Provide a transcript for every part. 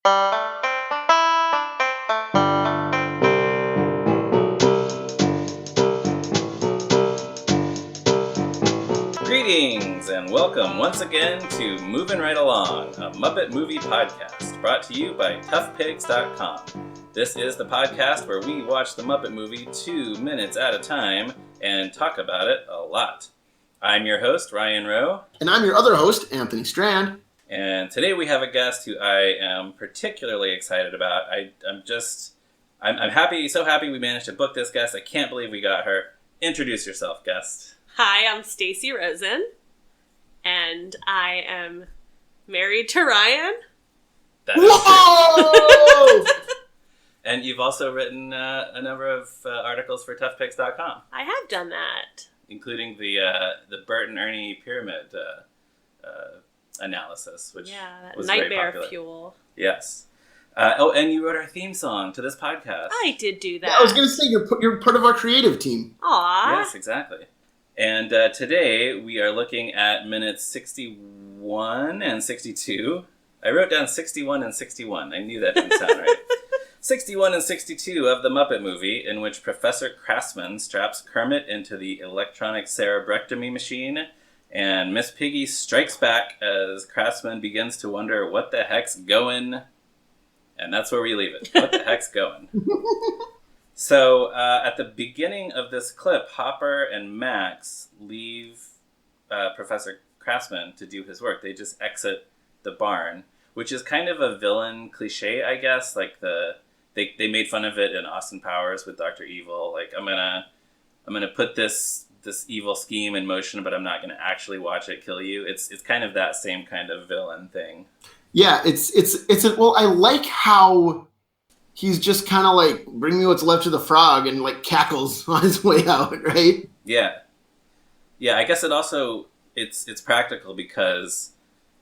Greetings and welcome once again to Movin Right Along, a Muppet Movie podcast brought to you by toughpigs.com. This is the podcast where we watch the Muppet Movie 2 minutes at a time and talk about it a lot. I'm your host, Ryan Rowe. And I'm your other host, Anthony Strand. And today we have a guest who I am particularly excited about. I'm happy, so happy we managed to book this guest. I can't believe we got her. Introduce yourself, guest. Hi, I'm Stacy Rosen, and I am married to Ryan. That is Whoa! And you've also written a number of articles for toughpigs.com. I have done that. Including the Bert and Ernie pyramid analysis, which was nightmare very popular. fuel. Yes. And you wrote our theme song to this podcast. I did do that. Yeah, I was going to say, you're part of our creative team. Aww. Yes, exactly. And today we are looking at minutes 61 and 62. I wrote down 61 and 61. I knew that didn't sound right. 61 and 62 of the Muppet Movie, in which Professor Krassman straps Kermit into the electronic cerebrectomy machine, and Miss Piggy strikes back as Krassman begins to wonder what the heck's going. And that's where we leave it. What the heck's going? So, at the beginning of this clip, Hopper and Max leave Professor Krassman to do his work. They just exit the barn, which is kind of a villain cliche, I guess. Like they made fun of it in Austin Powers with Dr. Evil. Like, I'm gonna put this evil scheme in motion, but I'm not gonna actually watch it kill you. It's kind of that same kind of villain thing. Yeah, well, I like how he's just kind of like, bring me what's left of the frog, and like cackles on his way out, right? Yeah. Yeah, I guess it's practical because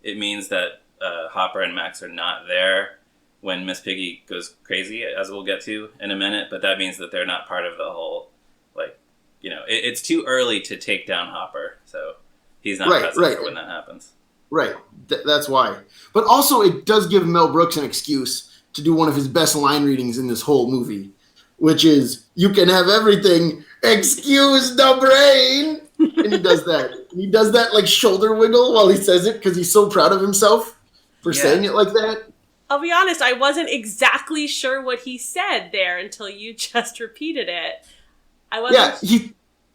it means that Hopper and Max are not there when Miss Piggy goes crazy, as we'll get to in a minute, but that means that they're not part of the whole, it's too early to take down Hopper, so he's not present for when that happens. Right, that's why. But also, it does give Mel Brooks an excuse to do one of his best line readings in this whole movie, which is, "You can have everything, excuse the brain!" And he does that. He does that, like, shoulder wiggle while he says it, because he's so proud of himself for saying it like that. I'll be honest, I wasn't exactly sure what he said there until you just repeated it. I wasn't... Yeah,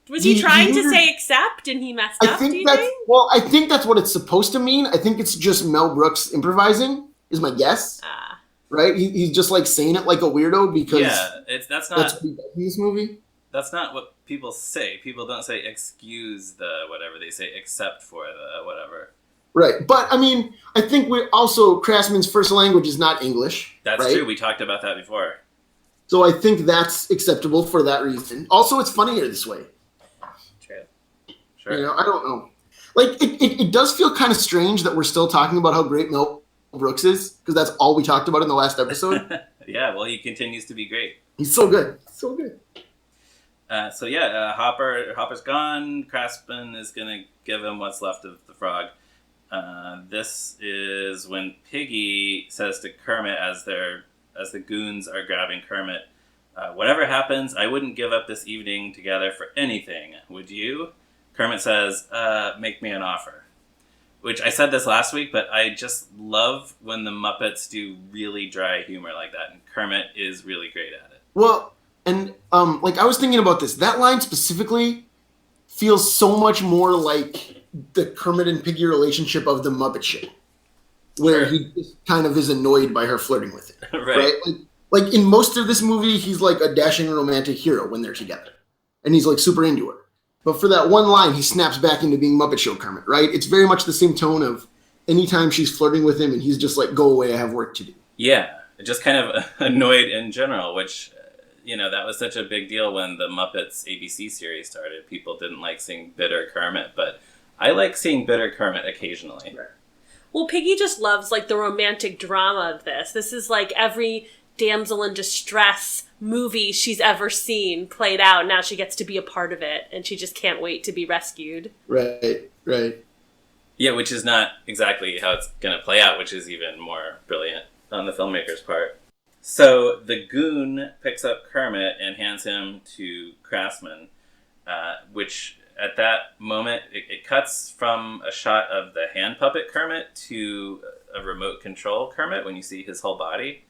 Was he trying to say accept and he messed up, do you think? Well, I think that's what it's supposed to mean. I think it's just Mel Brooks improvising, is my guess. Right? He's just like saying it like a weirdo because that's what he does in this movie. That's not what people say. People don't say excuse the whatever. They say except for the whatever. Right. But, I mean, I think Krassman's first language is not English. That's true. We talked about that before. So I think that's acceptable for that reason. Also, it's funnier this way. Sure. You know, I don't know. Like, it does feel kind of strange that we're still talking about how great Mel Brooks is, because that's all we talked about in the last episode. Yeah, well, he continues to be great. He's so good. So good. Hopper's gone. Krassman is going to give him what's left of the frog. This is when Piggy says to Kermit as the goons are grabbing Kermit, "Whatever happens, I wouldn't give up this evening together for anything. Would you?" Kermit says, "Make me an offer." Which I said this last week, but I just love when the Muppets do really dry humor like that, and Kermit is really great at it. Well, and I was thinking about this. That line specifically feels so much more like the Kermit and Piggy relationship of the Muppet Show, where he just kind of is annoyed by her flirting with it. Right? Like in most of this movie, he's like a dashing romantic hero when they're together, and he's like super into her. But for that one line, he snaps back into being Muppet Show Kermit, right? It's very much the same tone of anytime she's flirting with him and he's just like, "Go away, I have work to do." Yeah, just kind of annoyed in general, which, that was such a big deal when the Muppets ABC series started. People didn't like seeing bitter Kermit, but I like seeing bitter Kermit occasionally. Right. Well, Piggy just loves, like, the romantic drama of this. This is like every damsel in distress movie she's ever seen played out. Now she gets to be a part of it, and she just can't wait to be rescued. Right. Yeah, which is not exactly how it's going to play out, which is even more brilliant. on the filmmaker's part. So the goon picks up Kermit and hands him to Krassman, which at that moment, it cuts from a shot of the hand puppet Kermit to a remote control Kermit when you see his whole body.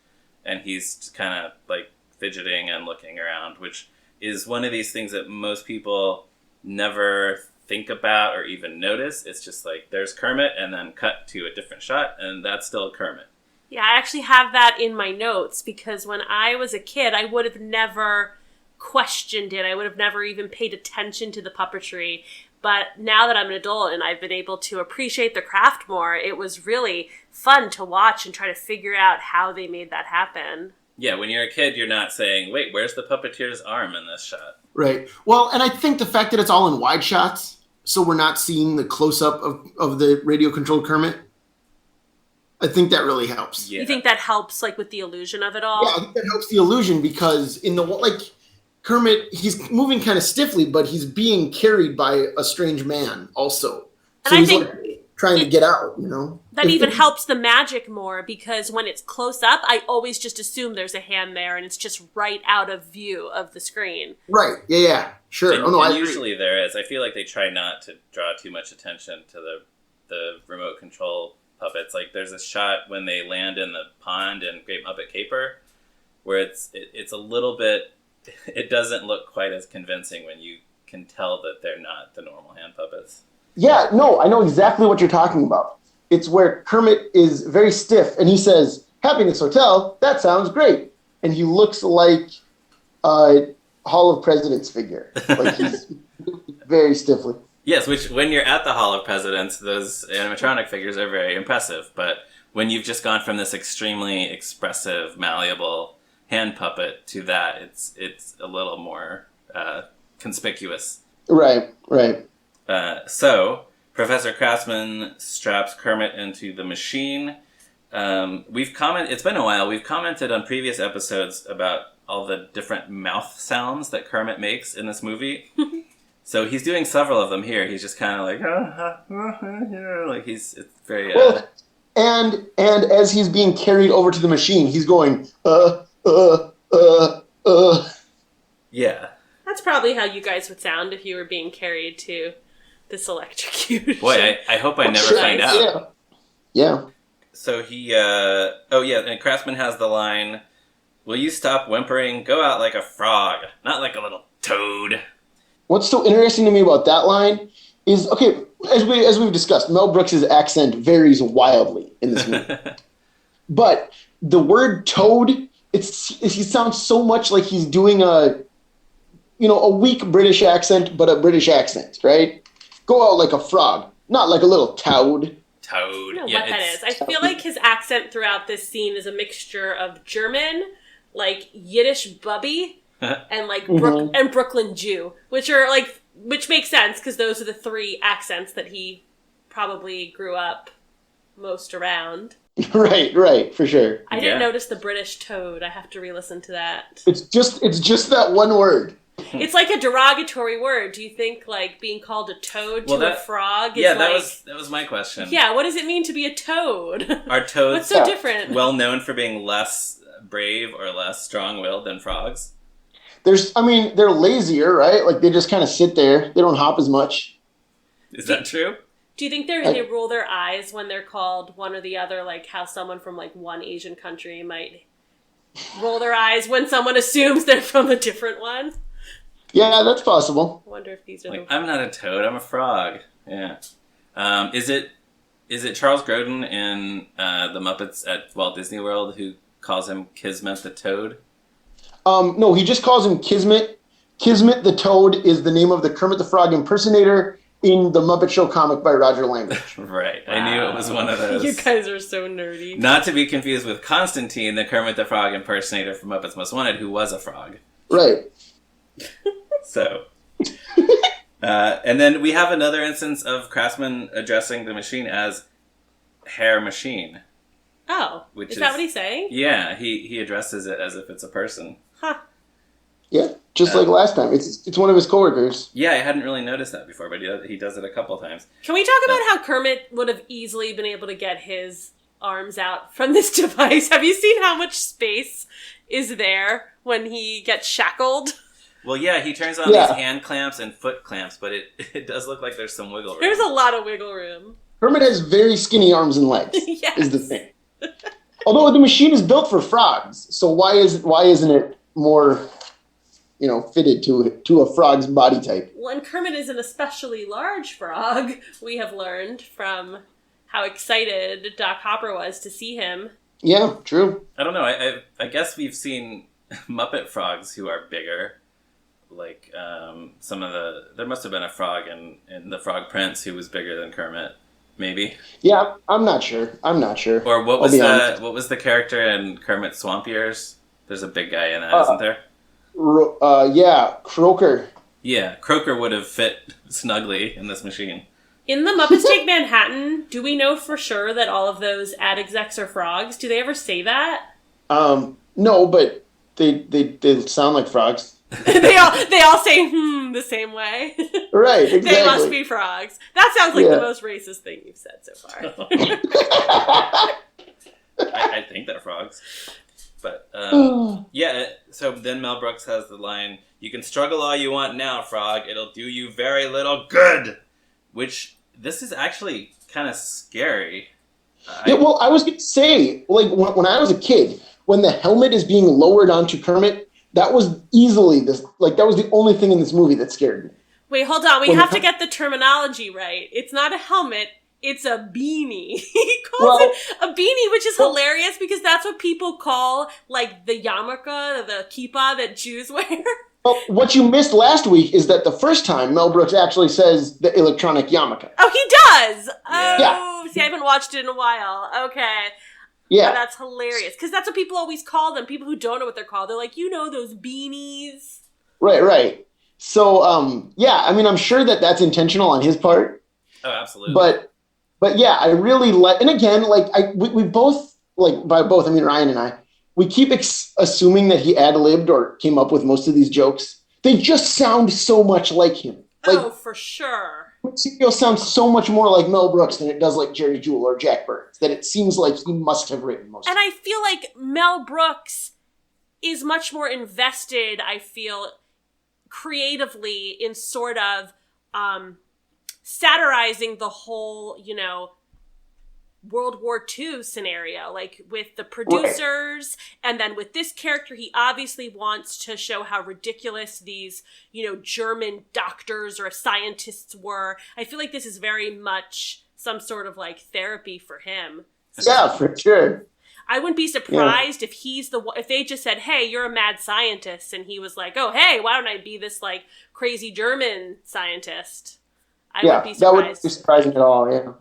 And he's kind of like fidgeting and looking around, which is one of these things that most people never think about or even notice. It's just like there's Kermit and then cut to a different shot and that's still Kermit. Yeah, I actually have that in my notes because when I was a kid, I would have never questioned it. I would have never even paid attention to the puppetry. But now that I'm an adult and I've been able to appreciate the craft more, it was really fun to watch and try to figure out how they made that happen. Yeah, when you're a kid, you're not saying, wait, where's the puppeteer's arm in this shot? Right. Well, and I think the fact that it's all in wide shots, so we're not seeing the close-up of the radio-controlled Kermit, I think that really helps. Yeah. You think that helps, like, with the illusion of it all? Yeah, I think that helps the illusion because in the, like, Kermit, he's moving kind of stiffly, but he's being carried by a strange man also. And so I he's think like trying to get out, you know? That even helps the magic more because when it's close up, I always just assume there's a hand there and it's just right out of view of the screen. Right. Yeah. Sure. And usually there is. I feel like they try not to draw too much attention to the remote control puppets. Like there's a shot when they land in the pond in Great Muppet Caper where it's a little bit, it doesn't look quite as convincing when you can tell that they're not the normal hand puppets. Yeah, no, I know exactly what you're talking about. It's where Kermit is very stiff and he says, "Happiness Hotel, that sounds great." And he looks like a Hall of Presidents figure. Like he's very stiffly. Yes, which when you're at the Hall of Presidents, those animatronic figures are very impressive. But when you've just gone from this extremely expressive, malleable hand puppet to that, it's a little more conspicuous. Right. So Professor Krassman straps Kermit into the machine. It's been a while. We've commented on previous episodes about all the different mouth sounds that Kermit makes in this movie. So he's doing several of them here. He's just kind of like, like it's very. Well, and as he's being carried over to the machine, he's going, Yeah. That's probably how you guys would sound if you were being carried to this electrocution. Boy, I hope I never find out. Yeah. So he, and Krassman has the line, "Will you stop whimpering? Go out like a frog, not like a little toad." What's so interesting to me about that line is, okay, as we've discussed, Mel Brooks' accent varies wildly in this movie. But the word toad, he sounds so much like he's doing a weak British accent, but a British accent, right? Go out like a frog, not like a little toad. Toad. I don't know what that is. I feel like his accent throughout this scene is a mixture of German, like Yiddish bubby, and like and Brooklyn Jew, which makes sense because those are the three accents that he probably grew up most around. Right, for sure. I didn't notice the British toad. I have to re-listen to that. It's just that one word. It's like a derogatory word. Do you think like being called a toad to a frog is that was my question. Yeah, what does it mean to be a toad? Are toads What's so different? Well known for being less brave or less strong-willed than frogs? They're lazier, right? Like they just kind of sit there. They don't hop as much. Is that true? Do you think they roll their eyes when they're called one or the other, like how someone from like one Asian country might roll their eyes when someone assumes they're from a different one? Yeah, that's possible. I wonder if these are like, I'm not a toad, I'm a frog. Yeah. Is it Charles Grodin in the Muppets at Walt Disney World who calls him Kismet the Toad? No, he just calls him Kismet. Kismet the Toad is the name of the Kermit the Frog impersonator in the Muppet Show comic by Roger Langridge. Right. Wow. I knew it was one of those. You guys are so nerdy. Not to be confused with Constantine, the Kermit the Frog impersonator from Muppets Most Wanted, who was a frog. Right. So. And then we have another instance of Krassman addressing the machine as Hair Machine. Oh. Is that what he's saying? Yeah, he addresses it as if it's a person. Huh. Yeah, just like last time. It's one of his coworkers. Yeah, I hadn't really noticed that before, but he does it a couple times. Can we talk about how Kermit would have easily been able to get his arms out from this device. Have you seen how much space is there when he gets shackled? Well, yeah, he turns on these hand clamps and foot clamps, but it does look like there's some wiggle room. There's a lot of wiggle room. Kermit has very skinny arms and legs, Yes. is the thing. Although the machine is built for frogs, so why isn't it more, fitted to a frog's body type? Well, and Kermit is an especially large frog, we have learned from how excited Doc Hopper was to see him. Yeah, true. I don't know. I guess we've seen Muppet frogs who are bigger. Like there must have been a frog in the Frog Prince who was bigger than Kermit. Maybe. Yeah, I'm not sure. Or what was the character in Kermit Swamp Years? There's a big guy in that, isn't there? Yeah, Croaker. Yeah, Croaker would have fit snugly in this machine. In the Muppets Take Manhattan, do we know for sure that all of those ad execs are frogs? Do they ever say that? No, but they sound like frogs. they all say the same way. Right, exactly. They must be frogs. That sounds like the most racist thing you've said so far. I think they're frogs. But, yeah, so then Mel Brooks has the line, "You can struggle all you want now, frog. It'll do you very little good." Which, this is actually kind of scary. I was going to say, like, when I was a kid, when the helmet is being lowered onto Kermit, that was that was the only thing in this movie that scared me. Wait, hold on. We have to get the terminology right. It's not a helmet. It's a beanie. He calls it a beanie, which is hilarious because that's what people call, like, the yarmulke, the kippah that Jews wear. Well, what you missed last week is that the first time Mel Brooks actually says the electronic yarmulke. Oh, he does? Yeah. Oh, see, I haven't watched it in a while. Okay. Yeah. Oh, that's hilarious. Because that's what people always call them. People who don't know what they're called. They're like, those beanies. Right. So, I'm sure that that's intentional on his part. Oh, absolutely. But yeah, I really like, and again, like, we both, like, by both, I mean, Ryan and I, we keep assuming that he ad-libbed or came up with most of these jokes. They just sound so much like him. Like, for sure. It sounds so much more like Mel Brooks than it does like Jerry Jewell or Jack Burns, that it seems like he must have written most of it. And I feel like Mel Brooks is much more invested, I feel, creatively in sort of satirizing the whole, World War II scenario, like with the producers, and then with this character, he obviously wants to show how ridiculous these, German doctors or scientists were. I feel like this is very much some sort of like therapy for him. Yeah, for sure. I wouldn't be surprised if if they just said, "Hey, you're a mad scientist," and he was like, "Oh, hey, why don't I be this like crazy German scientist?" I wouldn't be surprised. That wouldn't be surprising at all. Yeah.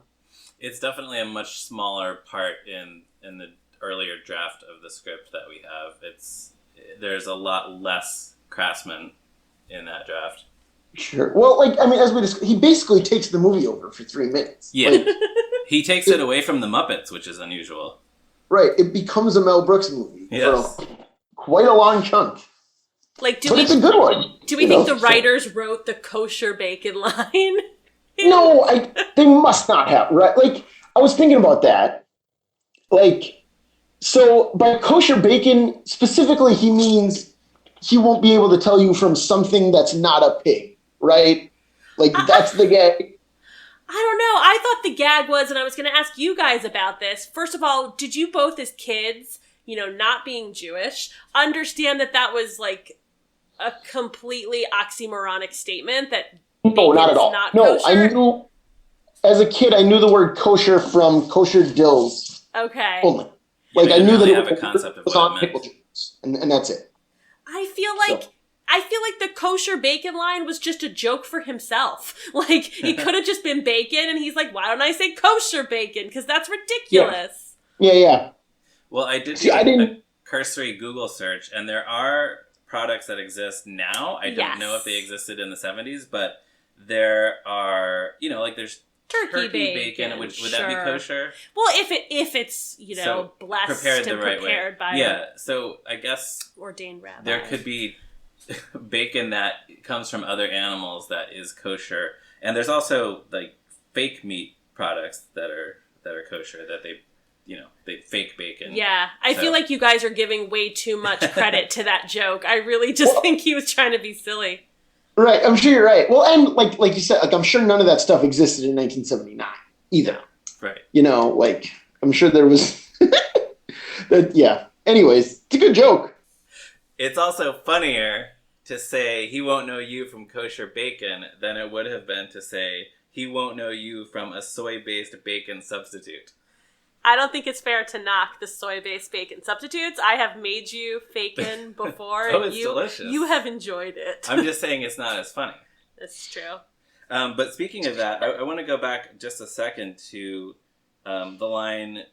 It's definitely a much smaller part in the earlier draft of the script that we have. There's a lot less Krassman in that draft. Sure. Well, as he basically takes the movie over for 3 minutes. Yeah. He takes it away from the Muppets, which is unusual. Right. It becomes a Mel Brooks movie. Yes. For quite a long chunk. It's a good one. Do we think the writers wrote the kosher bacon line? No, they must not have, right? Like, I was thinking about that. Like, so by kosher bacon, specifically, he means he won't be able to tell you from something that's not a pig, right? Like, that's the gag. I don't know. I thought the gag was, and I was going to ask you guys about this. First of all, did you both as kids, not being Jewish, understand that was like a completely oxymoronic statement that no, not at all. No, kosher? I knew, as a kid, I knew the word kosher from kosher dills. Okay. Only. Like, I knew that it was on pickle juice, and that's it. I feel like the kosher bacon line was just a joke for himself. Like, it could have just been bacon, and he's like, why don't I say kosher bacon? Because that's ridiculous. Yeah. Well, I did a cursory Google search, and there are products that exist now. I don't know if they existed in the 70s, but there are, there's turkey bacon. Would that be kosher? Well, if it's blessed prepared and right prepared way. by so I guess ordained rabbi. There could be bacon that comes from other animals that is kosher, and there's also like fake meat products that are kosher that they they fake bacon. Yeah, I feel like you guys are giving way too much credit to that joke. I really just think he was trying to be silly. Right, I'm sure you're right. Well, and like you said, I'm sure none of that stuff existed in 1979 either. Right. I'm sure there was. Yeah. Anyways, it's a good joke. It's also funnier to say he won't know you from kosher bacon than it would have been to say he won't know you from a soy-based bacon substitute. I don't think it's fair to knock the soy-based bacon substitutes. I have made you bacon before. It's delicious. You have enjoyed it. I'm just saying it's not as funny. That's true. But speaking of that, I want to go back just a second to the line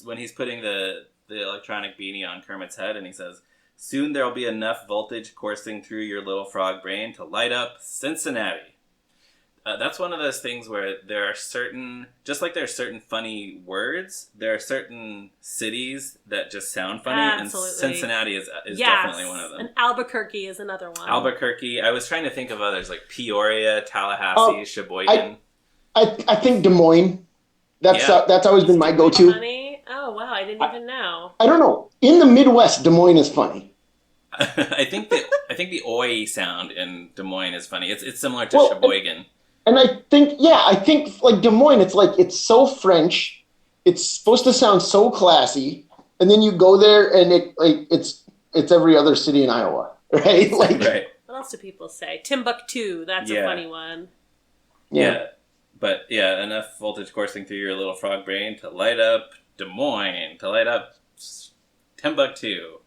when he's putting the electronic beanie on Kermit's head, and he says, "Soon there'll be enough voltage coursing through your little frog brain to light up Cincinnati." That's one of those things where there are certain funny words, there are certain cities that just sound funny, Absolutely. and Cincinnati is definitely one of them. And Albuquerque is another one. Albuquerque. I was trying to think of others, like Peoria, Tallahassee, Sheboygan. I think Des Moines. That's always been my go-to. Funny? Oh, wow, I didn't even know. I don't know. In the Midwest, Des Moines is funny. I think the oi sound in Des Moines is funny. It's similar to Sheboygan. And I think like Des Moines, it's so French. It's supposed to sound so classy, and then you go there and it's every other city in Iowa, right? Right. What else do people say? Timbuktu. That's a funny one. Yeah. But yeah, enough voltage coursing through your little frog brain to light up Des Moines, to light up Timbuktu.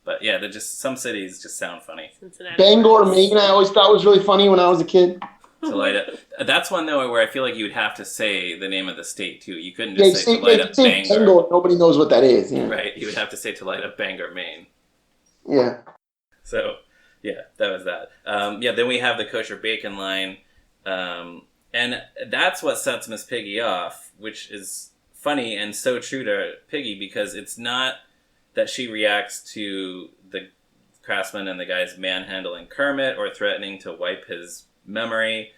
But yeah, some cities just sound funny. Cincinnati. Bangor, Maine, I always thought was really funny when I was a kid. To light up. That's one though where I feel like you would have to say the name of the state too. You couldn't just say to light up Bangor. Nobody knows what that is. Yeah. Right. You would have to say to light up Bangor, Maine. Yeah. So yeah, that was that. Then we have the kosher bacon line. And that's what sets Miss Piggy off, which is funny and so true to Piggy, because it's not that she reacts to the Krassman and the guys manhandling Kermit or threatening to wipe his memory,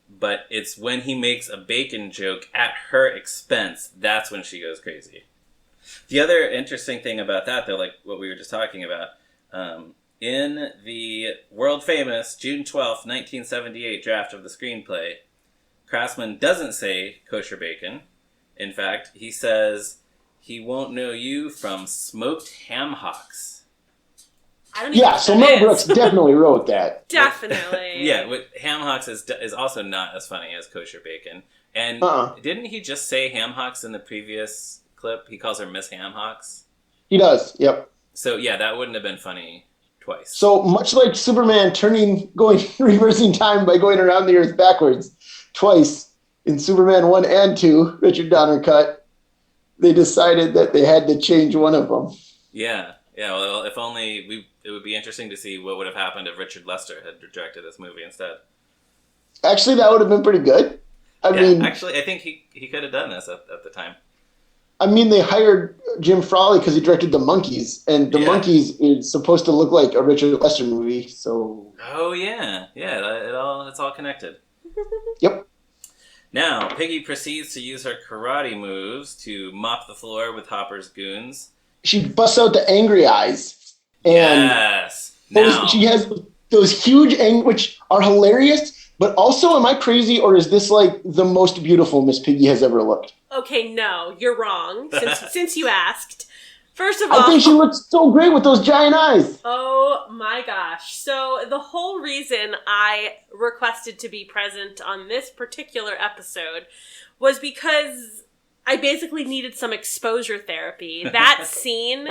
but it's when he makes a bacon joke at her expense, that's when she goes crazy. The other interesting thing about that, though, like what we were just talking about, in the world-famous June 12th, 1978 draft of the screenplay, Krassman doesn't say kosher bacon. In fact, he says he won't know you from smoked ham hocks. So Mel Brooks definitely wrote that. Definitely. Yeah, ham hocks is also not as funny as kosher bacon. And didn't he just say ham hocks in the previous clip? He calls her Miss Ham Hocks. He does, yep. So yeah, that wouldn't have been funny twice. So much like Superman reversing time by going around the Earth backwards twice in Superman 1 and 2, Richard Donner cut, they decided that they had to change one of them. Yeah. Well, if only it would be interesting to see what would have happened if Richard Lester had directed this movie instead. Actually, that would have been pretty good. I think he could have done this at the time. I mean, they hired Jim Frawley because he directed The Monkees, and The Monkees is supposed to look like a Richard Lester movie, so... Oh, yeah. Yeah, it's all connected. Yep. Now, Piggy proceeds to use her karate moves to mop the floor with Hopper's goons. She busts out the angry eyes. And yes. She has those huge which are hilarious, but also, am I crazy, or is this like the most beautiful Miss Piggy has ever looked? Okay, no, you're wrong, since you asked. First of all... I think she looks so great with those giant eyes. Oh my gosh. So the whole reason I requested to be present on this particular episode was because I basically needed some exposure therapy. That scene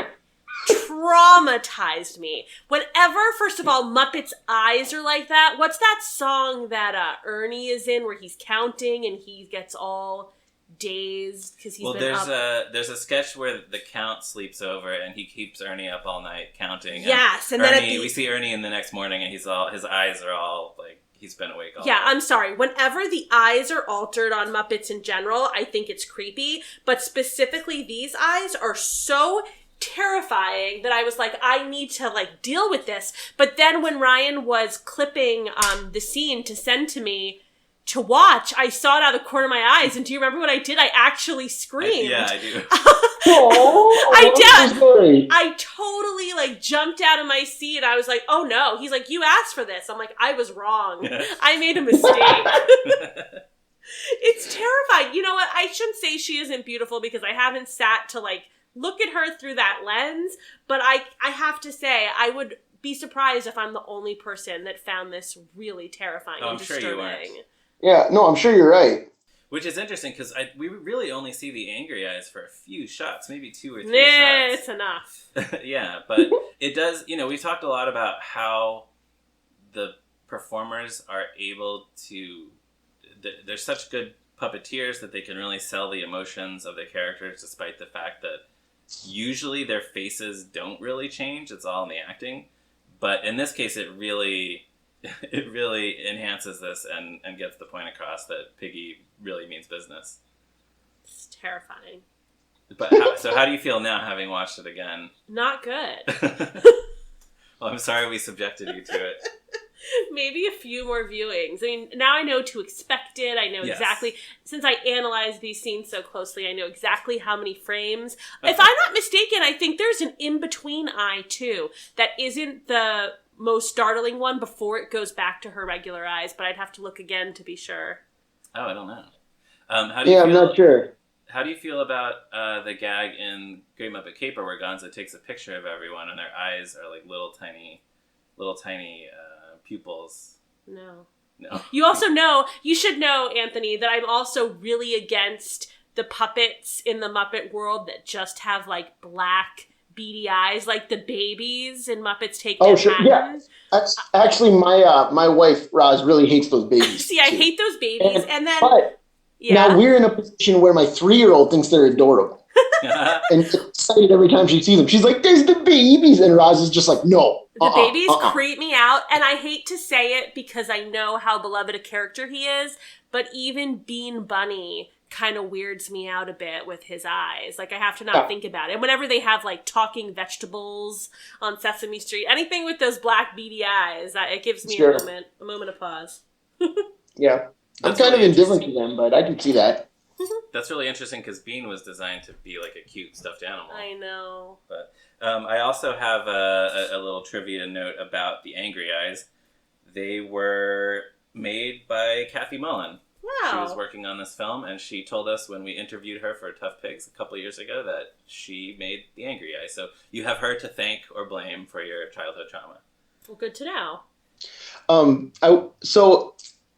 traumatized me. Whenever, first of all, Muppet's eyes are like that, what's that song that Ernie is in where he's counting and he gets all dazed because he's been up? There's a sketch where the Count sleeps over and he keeps Ernie up all night counting. Yes, and Ernie, then we see Ernie in the next morning and his eyes are all like he's been awake all night. night. I'm sorry. Whenever the eyes are altered on Muppets in general, I think it's creepy. But specifically, these eyes are so terrifying that I was like, I need to deal with this. But then when Ryan was clipping the scene to send to me to watch, I saw it out of the corner of my eyes, and do you remember what I did? I actually screamed. I do. I totally like jumped out of my seat and I was like, oh no. He's like, you asked for this. I'm like, I was wrong. I made a mistake. It's terrifying. You know what? I shouldn't say she isn't beautiful because I haven't sat to like look at her through that lens, but I have to say I would be surprised if I'm the only person that found this really terrifying and disturbing. Sure you aren't. Yeah, no, I'm sure you're right. Which is interesting because we really only see the angry eyes for a few shots, maybe 2 or 3 shots. It's enough. Yeah, but it does, we've talked a lot about how the performers are able to, they're such good puppeteers that they can really sell the emotions of the characters despite the fact that usually their faces don't really change. It's all in the acting. But in this case, it really enhances this and gets the point across that Piggy really means business. It's terrifying. But how do you feel now, having watched it again? Not good. Well, I'm sorry we subjected you to it. Maybe a few more viewings. I mean, now I know to expect it. I know exactly, since I analyze these scenes so closely, I know exactly how many frames. If I'm not mistaken, I think there's an in-between eye, too, that isn't the most startling one before it goes back to her regular eyes, but I'd have to look again to be sure. Oh, I don't know. How do you feel, I'm not sure. How do you feel about the gag in Great Muppet Caper where Gonzo takes a picture of everyone and their eyes are like little tiny pupils? No. No. You should know, Anthony, that I'm also really against the puppets in the Muppet world that just have like black beady eyes, like the babies in Muppets Take Manhattan. Sure. Yeah. Actually, my wife, Roz, really hates those babies. See, I hate those babies. And then... Now we're in a position where my 3-year-old thinks they're adorable. And excited every time she sees them. She's like, there's the babies. And Roz is just like, no. The babies creep me out. And I hate to say it because I know how beloved a character he is. But even Bean Bunny kind of weirds me out a bit with his eyes. Like, I have to not think about it. And whenever they have, like, talking vegetables on Sesame Street, anything with those black beady eyes, it gives me a moment of pause. Yeah. I'm kind of indifferent to them, but I can see that. That's really interesting because Bean was designed to be like a cute stuffed animal. I know. But I also have a little trivia note about the angry eyes. They were made by Kathy Mullen. Wow. She was working on this film, and she told us when we interviewed her for Tough Pigs a couple years ago that she made the angry eyes. So you have her to thank or blame for your childhood trauma. Well, good to know.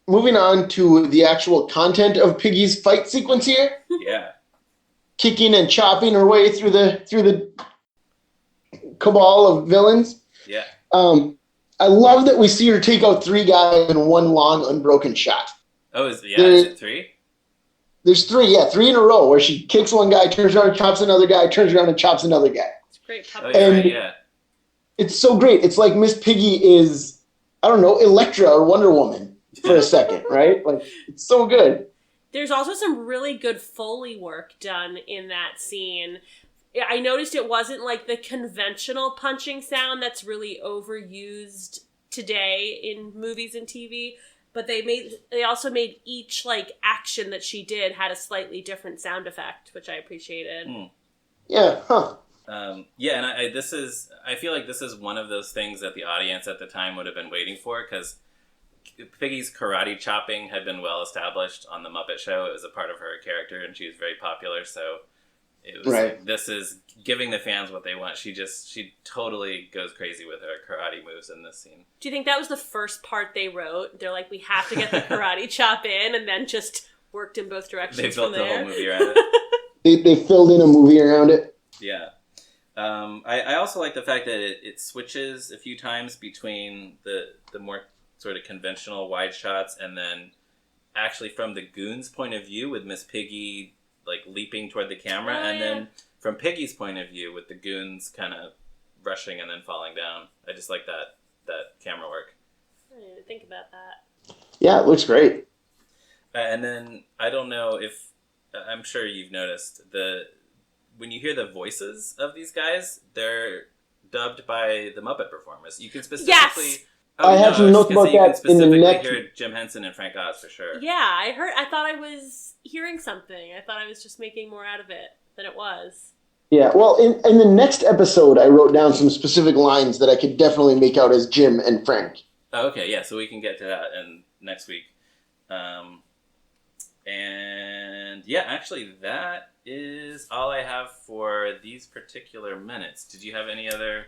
Moving on to the actual content of Piggy's fight sequence here. Yeah. Kicking and chopping her way through the cabal of villains. Yeah. I love that we see her take out 3 guys in one long unbroken shot. Oh, is it 3? There's 3 in a row where she kicks one guy, turns around and chops another guy, turns around and chops another guy. It's great. Yeah. It's so great. It's like Miss Piggy is, I don't know, Elektra or Wonder Woman. For a second, right? Like, it's so good. There's also some really good Foley work done in that scene. I noticed it wasn't like the conventional punching sound that's really overused today in movies and TV, but they also made each like action that she did had a slightly different sound effect, which I appreciated. Yeah, huh. And I feel like this is one of those things that the audience at the time would have been waiting for, because Piggy's karate chopping had been well established on the Muppet Show. It was a part of her character, and she was very popular. So it was like, this is giving the fans what they want. She totally goes crazy with her karate moves in this scene. Do you think that was the first part they wrote? They're like, we have to get the karate chop in, and then just worked in both directions. They built the whole movie around it. They filled in a movie around it. Yeah. I also like the fact that it switches a few times between the more sort of conventional wide shots and then actually from the goons' point of view with Miss Piggy like leaping toward the camera, and then from Piggy's point of view with the goons kind of rushing and then falling down. I just like that camera work. I didn't even think about that. Yeah, it looks great. And then I don't know if I'm sure you've noticed when you hear the voices of these guys, they're dubbed by the Muppet performers. You can specifically. Yes. I have to note about that in the next. You can hear Jim Henson and Frank Oz for sure. Yeah, I thought I was hearing something. I thought I was just making more out of it than it was. Yeah, well, in the next episode, I wrote down some specific lines that I could definitely make out as Jim and Frank. Oh, okay, yeah, so we can get to that in next week. Um, and yeah, actually, that is all I have for these particular minutes. Did you have any other?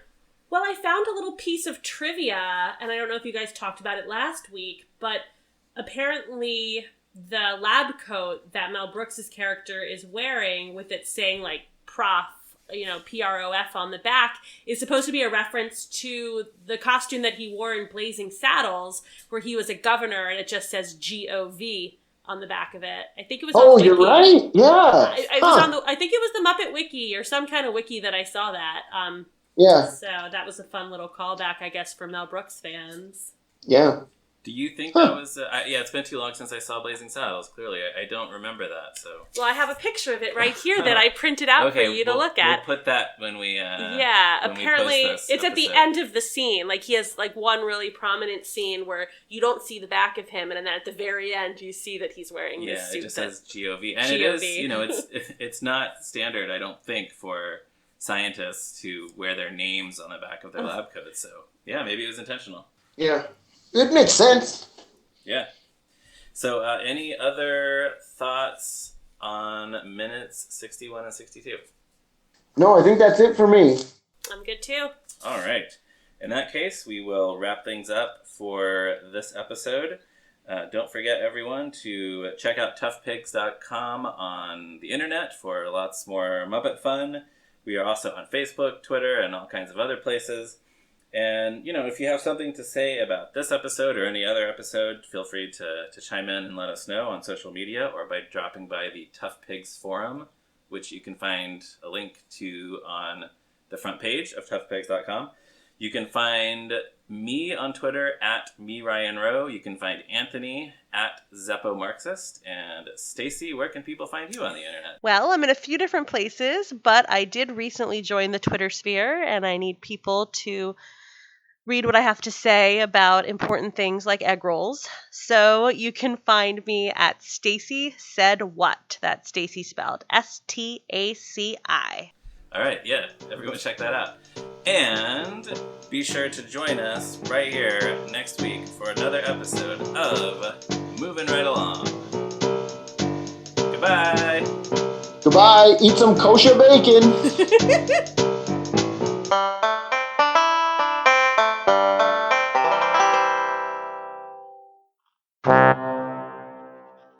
Well, I found a little piece of trivia, and I don't know if you guys talked about it last week, but apparently the lab coat that Mel Brooks's character is wearing, with it saying like prof, PROF on the back, is supposed to be a reference to the costume that he wore in Blazing Saddles, where he was a governor, and it just says GOV on the back of it. I think it was on You're Wiki. right. Yeah. I was on I think it was the Muppet Wiki or some kind of wiki that I saw that. Yeah. So that was a fun little callback, I guess, for Mel Brooks fans. Yeah. Do you think that was... yeah, it's been too long since I saw Blazing Saddles, clearly. I don't remember that, so... Well, I have a picture of it right here that I printed out for you to look at. We'll put that when we... yeah, when apparently we post this it's at the episode. end of the scene. Like, he has, like, one really prominent scene where you don't see the back of him, and then at the very end you see that he's wearing this suit. Yeah, it just says GOV. And it is, it's not standard, I don't think, for scientists to wear their names on the back of their lab coats, so... Yeah, maybe it was intentional. Yeah. It makes sense. Yeah. So, any other thoughts on minutes 61 and 62? No, I think that's it for me. I'm good, too. All right. In that case, we will wrap things up for this episode. Don't forget, everyone, to check out toughpigs.com on the internet for lots more Muppet fun. We are also on Facebook, Twitter, and all kinds of other places. And, if you have something to say about this episode or any other episode, feel free to chime in and let us know on social media or by dropping by the Tough Pigs forum, which you can find a link to on the front page of toughpigs.com. You can find me on Twitter at @MeRyanRowe. You can find Anthony at ZeppoMarxist. And Stacy, where can people find you on the internet? Well, I'm in a few different places, but I did recently join the Twitter sphere, and I need people to read what I have to say about important things like egg rolls. So you can find me at Stacy Said What. That's Stacy spelled STACI. All right, yeah, everyone check that out. And be sure to join us right here next week for another episode of Movin' Right Along. Goodbye. Goodbye. Eat some kosher bacon.